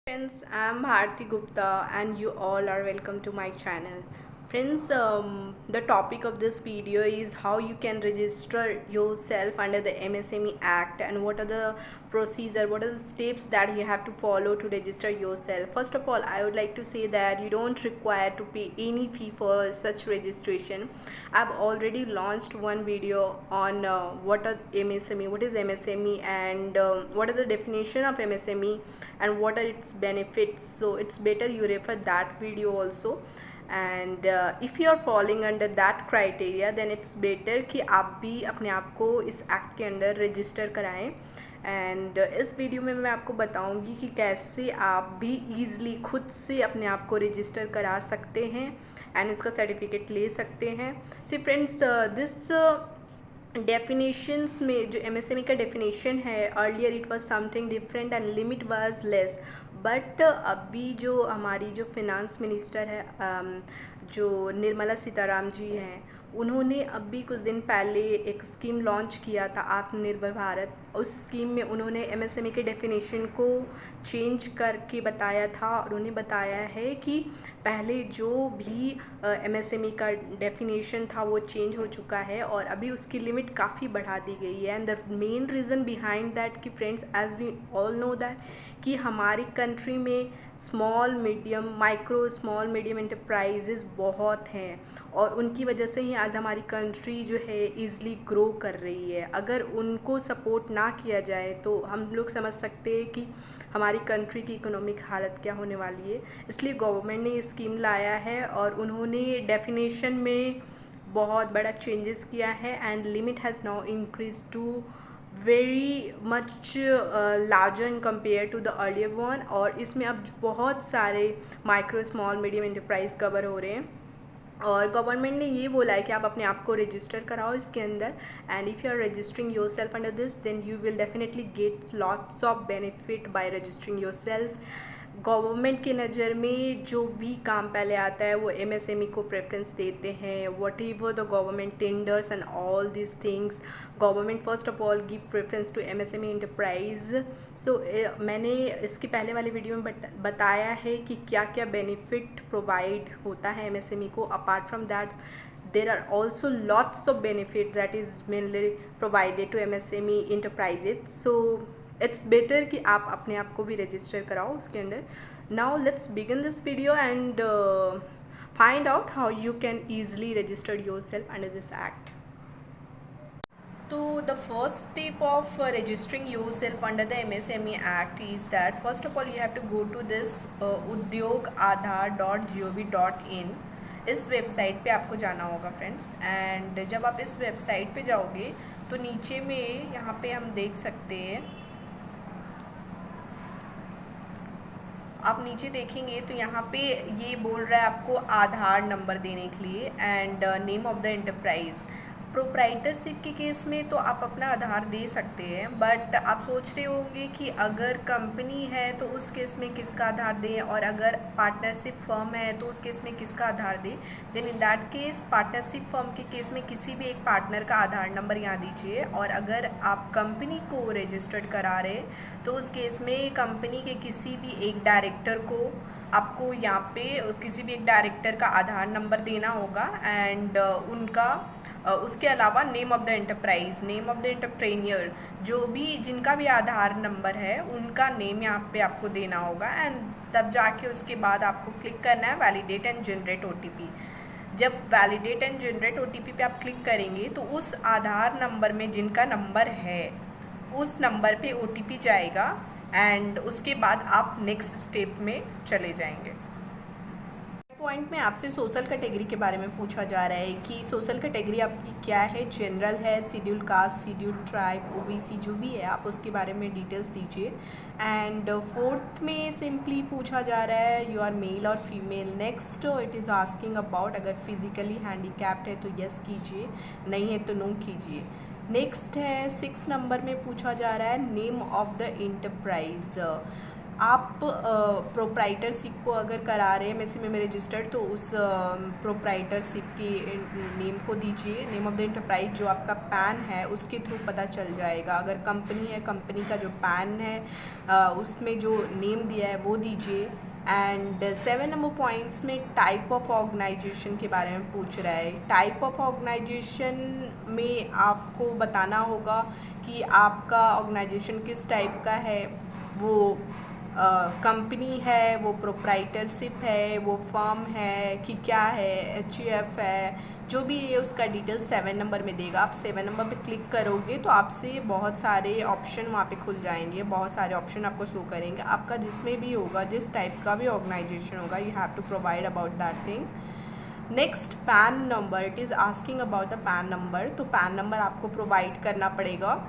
Friends, I'm Bharti Gupta and you all are welcome to my channel. Friends, the topic of this video is how you can register yourself under the MSME Act and what are the procedure, what are the steps that you have to follow to register yourself. First of all, I would like to say that you don't require to pay any fee for such registration. I've already launched one video on what are MSME, what is MSME and what are the definition of MSME and what are its benefits. So it's better you refer that video also. And if you are following under that criteria then it's better कि आप भी अपने आप को इस act के under register कराएं. And इस वीडियो में मैं आपको बताऊंगी कि कैसे आप भी ईज़िली खुद से अपने आप को रजिस्टर करा सकते हैं एंड इसका सर्टिफिकेट ले सकते हैं. सी फ्रेंड्स, दिस डेफिनेशंस में जो MSME का डेफिनेशन है, earlier it was something different and limit was less. But अभी जो हमारी जो फिनांस मिनिस्टर है, जो निर्मला सीताराम जी हैं, उन्होंने अभी कुछ दिन पहले एक स्कीम लॉन्च किया था, आत्मनिर्भर भारत. उस स्कीम में उन्होंने MSME के डेफिनेशन को चेंज करके बताया था और उन्हें बताया है कि पहले जो भी MSME का डेफिनेशन था वो चेंज हो चुका है और अभी उसकी लिमिट काफ़ी बढ़ा दी गई है. And the main reason behind that कि friends, as we all know that कि हमारी कंट्री में स्मॉल मीडियम एंटरप्राइजेज़ बहुत हैं और उनकी वजह से ही आज हमारी कंट्री जो है ईज़िली ग्रो कर रही है. अगर उनको सपोर्ट ना किया जाए तो हम लोग समझ सकते हैं कि हमारी कंट्री की इकोनॉमिक हालत क्या होने वाली है. इसलिए गवर्नमेंट ने ये स्कीम लाया है और उन्होंने डेफिनेशन में बहुत बड़ा चेंजेस किया है and limit has now increase to very much larger in compare to the earlier one. और इसमें अब बहुत सारे micro small medium enterprise cover हो रहे हैं और गवर्नमेंट ने ये बोला है कि आप अपने आप को रजिस्टर कराओ इसके अंदर. And if you are registering yourself under this then you will definitely get lots of benefit by registering yourself. Government की नज़र में जो भी काम पहले आता है वो MSME को प्रेफरेंस देते हैं. Whatever the government tenders and all this things, government first of all give preference to MSME enterprise. So मैंने इसके पहले वाले वीडियो में बताया है कि क्या क्या बेनिफिट प्रोवाइड होता है MSME को. Apart from that there are also lots of benefits that is mainly provided to MSME enterprises. So it's better कि आप अपने आप को भी रजिस्टर कराओ उसके अंदर. Now let's begin this video and find out how you can easily register yourself under this act. So the first step of registering yourself under the MSME Act is that first of all you have to go to this udyogaadhar.gov.in. इस website पे आपको जाना होगा friends. And जब आप इस website पे जाओगे तो नीचे में यहाँ पे हम देख सकते हैं, आप नीचे देखेंगे तो यहाँ पे ये बोल रहा है आपको आधार नंबर देने के लिए and name of the enterprise. Proprietorship के केस में तो आप अपना आधार दे सकते हैं, बट आप सोच रहे होंगे कि अगर कंपनी है तो उस केस में किसका आधार दें और अगर पार्टनरशिप फर्म है तो उस केस में किसका आधार दें. Then in that case partnership firm के केस में किसी भी एक पार्टनर का आधार नंबर यहाँ दीजिए. और अगर आप कंपनी को रजिस्टर्ड करा रहे तो उस केस में कंपनी के किसी भी एक डायरेक्टर को आपको यहाँ पे किसी भी एक डायरेक्टर का आधार नंबर देना होगा एंड उनका उसके अलावा name of the enterprise, name of the entrepreneur, जो भी जिनका भी आधार नंबर है उनका नेम यहाँ पे आपको देना होगा. एंड तब जाके उसके बाद आपको क्लिक करना है वैलिडेट एंड जनरेट OTP. जब वैलिडेट एंड जनरेट OTP पे आप क्लिक करेंगे तो उस आधार नंबर में जिनका नंबर है उस नंबर पे OTP जाएगा एंड उसके बाद आप नेक्स्ट स्टेप में चले जाएंगे. पॉइंट में आपसे सोशल कैटेगरी के बारे में पूछा जा रहा है कि सोशल कैटेगरी आपकी क्या है. जनरल है, schedule caste, schedule tribe, OBC जो भी है आप उसके बारे में डिटेल्स दीजिए. एंड फोर्थ में सिंपली पूछा जा रहा है यू आर मेल और female. Next it is asking about अगर फिजिकली हैंडीकैप्ड है तो यस कीजिए, नहीं है तो नो कीजिए. नेक्स्ट है 6 नंबर में पूछा जा रहा है नेम ऑफ द एंटरप्राइज. आप प्रोप्राइटरशिप को अगर करा रहे हैं एमएसएमई में रजिस्टर्ड, तो उस प्रोप्राइटरशिप की नेम को दीजिए, नेम ऑफ द एंटरप्राइज जो आपका पैन है उसके थ्रू पता चल जाएगा। अगर कंपनी है, कंपनी का जो पैन है उसमें जो नेम दिया है वो दीजिए। एंड 7 नंबर पॉइंट्स में टाइप ऑफ ऑर्गेनाइजेशन के बारे में पूछ रहा है। टाइप ऑफ ऑर्गेनाइजेशन में आपको बताना होगा कि आपका ऑर्गेनाइजेशन किस टाइप का है, वो कंपनी है, वो प्रोप्राइटरशिप है, वो फर्म है कि क्या है, एचयूएफ है, जो भी है उसका डिटेल 7 नंबर में देगा। आप 7 नंबर पे क्लिक करोगे तो आपसे बहुत सारे ऑप्शन वहाँ पे खुल जाएंगे, बहुत सारे ऑप्शन आपको शो करेंगे। आपका जिसमें भी होगा, जिस टाइप का भी ऑर्गेनाइजेशन होगा, you have to provide about that thing. Next PAN number, it is asking about the PAN number. तो पैन नंबर आपको प्रोवाइड करना पड़ेगा।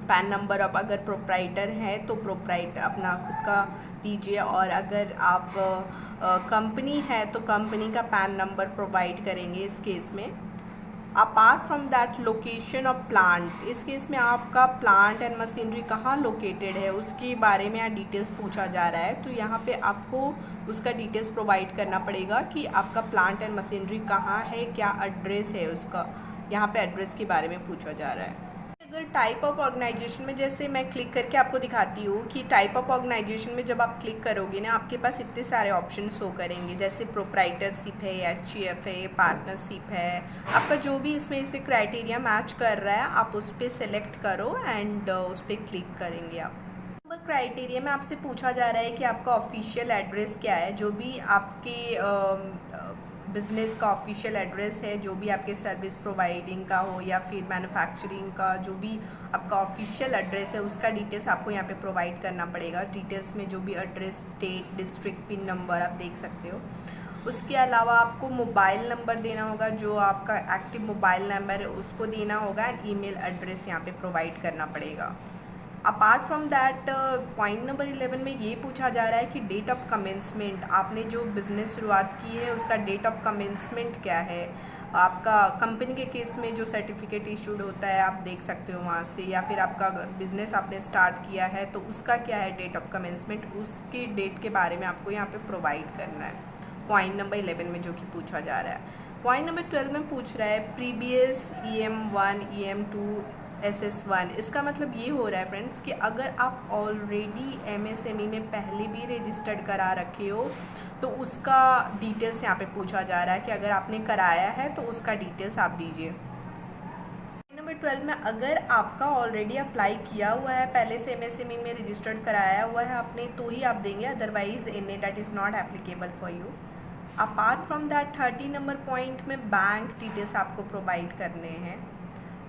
पैन नंबर आप अगर प्रोप्राइटर हैं तो प्रोप्राइटर अपना खुद का दीजिए, और अगर आप कंपनी है तो कंपनी का पैन नंबर प्रोवाइड करेंगे इस केस में। Apart from that location of plant, इस केस में आपका प्लांट एंड मशीनरी कहाँ लोकेटेड है उसके बारे में यहाँ डिटेल्स पूछा जा रहा है। तो यहाँ पे आपको उसका डिटेल्स प्रोवाइड करना पड़ेगा कि आपका प्लांट एंड मशीनरी कहाँ है, क्या एड्रेस है उसका। यहाँ पे एड्रेस के बारे में पूछा जा रहा है। अगर टाइप ऑफ ऑर्गेनाइजेशन में, जैसे मैं क्लिक करके आपको दिखाती हूँ कि टाइप ऑफ ऑर्गेनाइजेशन में जब आप क्लिक करोगे ना, आपके पास इतने सारे ऑप्शन शो करेंगे, जैसे प्रोप्राइटरशिप है, एचयूएफ है, पार्टनरशिप है। आपका जो भी इसमें से क्राइटेरिया मैच कर रहा है आप उस पर सेलेक्ट करो एंड उस पर क्लिक करेंगे आप। क्राइटेरिया में आपसे पूछा जा रहा है कि आपका ऑफिशियल एड्रेस क्या है, जो भी आपके बिज़नेस का ऑफिशियल एड्रेस है, जो भी आपके सर्विस प्रोवाइडिंग का हो या फिर मैन्युफैक्चरिंग का, जो भी आपका ऑफिशियल एड्रेस है उसका डिटेल्स आपको यहाँ पे प्रोवाइड करना पड़ेगा। डिटेल्स में जो भी address, state, district, pin number आप देख सकते हो। उसके अलावा आपको मोबाइल नंबर देना होगा, जो आपका एक्टिव मोबाइल नंबर है उसको देना होगा, एंड ईमेल एड्रेस यहाँ पे प्रोवाइड करना पड़ेगा। Apart from that, point number 11 में ये पूछा जा रहा है कि डेट ऑफ कमेंसमेंट, आपने जो बिज़नेस शुरुआत की है उसका डेट ऑफ कमेंसमेंट क्या है। आपका कंपनी के केस में जो सर्टिफिकेट इशूड होता है आप देख सकते हो वहाँ से, या फिर आपका बिज़नेस आपने स्टार्ट किया है तो उसका क्या है डेट ऑफ कमेंसमेंट, उसकी डेट के बारे में आपको यहाँ पे प्रोवाइड करना है। पॉइंट नंबर 11 में जो कि पूछा जा रहा है। पॉइंट नंबर 12 में पूछ रहा है प्रीवियस EM1, EM2, SS1। इसका मतलब ये हो रहा है फ्रेंड्स कि अगर आप ऑलरेडी MSME में पहले भी रजिस्टर्ड करा रखे हो तो उसका डिटेल्स यहाँ पे पूछा जा रहा है कि अगर आपने कराया है तो उसका डिटेल्स आप दीजिए। नंबर 12 में अगर आपका ऑलरेडी अप्लाई किया हुआ है, पहले से MSME में रजिस्टर्ड कराया हुआ है आपने, तो ही आप देंगे, otherwise in that is not applicable for you. Apart from that 30 number point में बैंक डिटेल्स आपको प्रोवाइड करने हैं,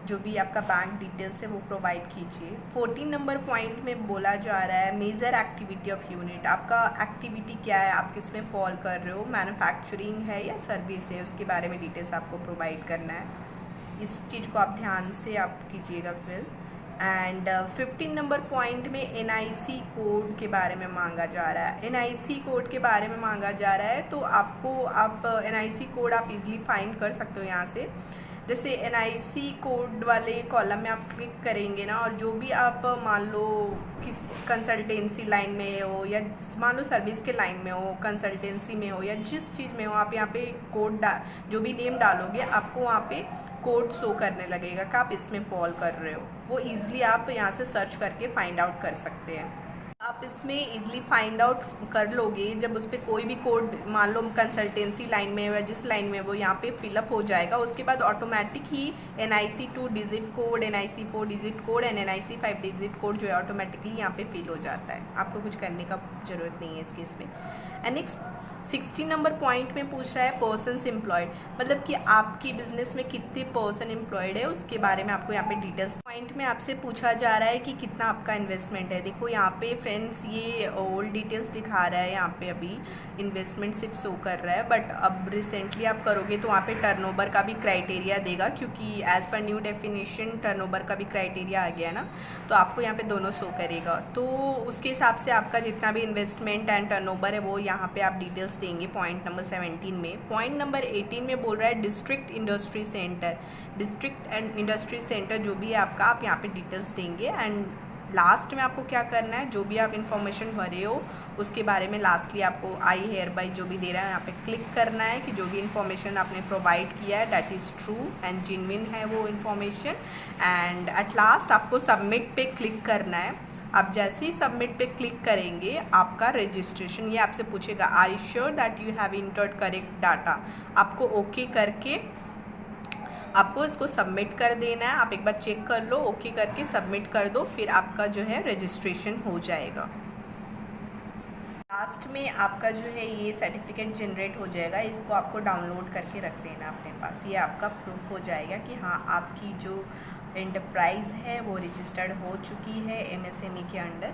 जो भी आपका बैंक डिटेल्स है वो प्रोवाइड कीजिए। 14 नंबर पॉइंट में बोला जा रहा है मेजर एक्टिविटी ऑफ यूनिट, आपका एक्टिविटी क्या है, आप किस में फॉल कर रहे हो, मैन्युफैक्चरिंग है या सर्विस है, उसके बारे में डिटेल्स आपको प्रोवाइड करना है। इस चीज़ को आप ध्यान से आप कीजिएगा फिर। एंड 15 नंबर पॉइंट में NIC कोड के बारे में मांगा जा रहा है। NIC कोड के बारे में मांगा जा रहा है, तो आप NIC कोड आप इजीली फाइंड कर सकते हो यहाँ से। जैसे NIC कोड वाले कॉलम में आप क्लिक करेंगे ना, और जो भी आप मान लो किसी कंसल्टेंसी लाइन में हो या मान लो सर्विस के लाइन में हो, कंसल्टेंसी में हो या जिस चीज़ में हो, आप यहाँ पे कोड जो भी नेम डालोगे आपको वहाँ पे कोड शो करने लगेगा कि आप इसमें फॉल कर रहे हो। वो ईज़िली आप यहाँ से सर्च करके फाइंड आउट कर सकते हैं। आप इसमें इजीली फाइंड आउट कर लोगे जब उस पर कोई भी कोड मान लो कंसल्टेंसी लाइन में या जिस लाइन में वो यहाँ पे फिलअप हो जाएगा, उसके बाद automatic he NIC 2 digit code, NIC 4 digit code and NIC 5 digit code जो है ऑटोमेटिकली यहाँ पे फिल हो जाता है। आपको कुछ करने का ज़रूरत नहीं है इस केस में। एंड नेक्स्ट 16 नंबर पॉइंट में पूछ रहा है पर्सन्स एम्प्लॉयड, मतलब कि आपकी बिजनेस में कितने पर्सन एम्प्लॉयड है उसके बारे में आपको यहाँ पे डिटेल्स। पॉइंट में आपसे पूछा जा रहा है कि कितना आपका इन्वेस्टमेंट है। देखो यहाँ पे फ्रेंड्स ये ओल्ड डिटेल्स दिखा रहा है, यहाँ पे अभी इन्वेस्टमेंट सिर्फ शो कर रहा है, बट अब रिसेंटली आप करोगे तो वहाँ पे टर्नओवर का भी क्राइटेरिया देगा, क्योंकि as per new definition turnover का भी क्राइटेरिया आ गया ना, तो आपको यहाँ पे दोनों शो करेगा। तो उसके हिसाब से आपका जितना भी इन्वेस्टमेंट एंड टर्नओवर है वो यहाँ पे आप डिटेल्स देंगे पॉइंट नंबर 17 में। पॉइंट नंबर 18 में बोल रहा है district industry centre, district and industry centre जो भी है आपका, आप यहाँ पे डिटेल्स देंगे। एंड लास्ट में आपको क्या करना है, जो भी आप इन्फॉर्मेशन भरे हो उसके बारे में लास्टली आपको आई हेयर बाई जो भी दे रहा है यहाँ पे क्लिक करना है कि जो भी इन्फॉर्मेशन आपने प्रोवाइड किया है that is true and genuine है वो इन्फॉर्मेशन। एंड एट लास्ट आपको सबमिट पे क्लिक करना है। आप जैसे ही सबमिट पे क्लिक करेंगे आपका रजिस्ट्रेशन, ये आपसे पूछेगा are you sure that you have entered correct data. आपको ओके करके आपको इसको सबमिट कर देना है। आप एक बार चेक कर लो, ओके करके सबमिट कर दो, फिर आपका जो है रजिस्ट्रेशन हो जाएगा। लास्ट में आपका जो है ये सर्टिफिकेट जनरेट हो जाएगा, इसको आपको डाउनलोड करके रख देना अपने पास। ये आपका प्रूफ हो जाएगा कि हाँ आपकी जो एंटरप्राइज़ है वो रजिस्टर्ड हो चुकी है एमएसएमई के अंडर,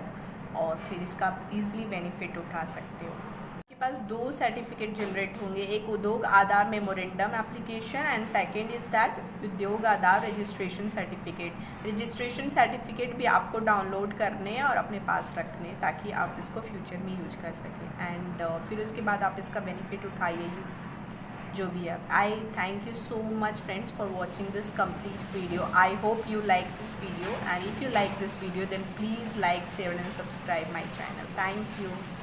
और फिर इसका आप ईज़िली बेनिफिट उठा सकते हो। आपके पास 2 सर्टिफिकेट जनरेट होंगे, एक Udyog Aadhaar memorandum application and second is that Udyog Aadhaar registration certificate. Registration certificate भी आपको डाउनलोड करने हैं और अपने पास रखने हैं ताकि आप इसको फ्यूचर में यूज कर सकें। एंड फिर उसके बाद आप इसका बेनिफिट उठाइए जो भी है। आई thank you so much friends for watching this complete video. I hope you like this video, and if you like this video then please like, share and subscribe my channel. Thank you.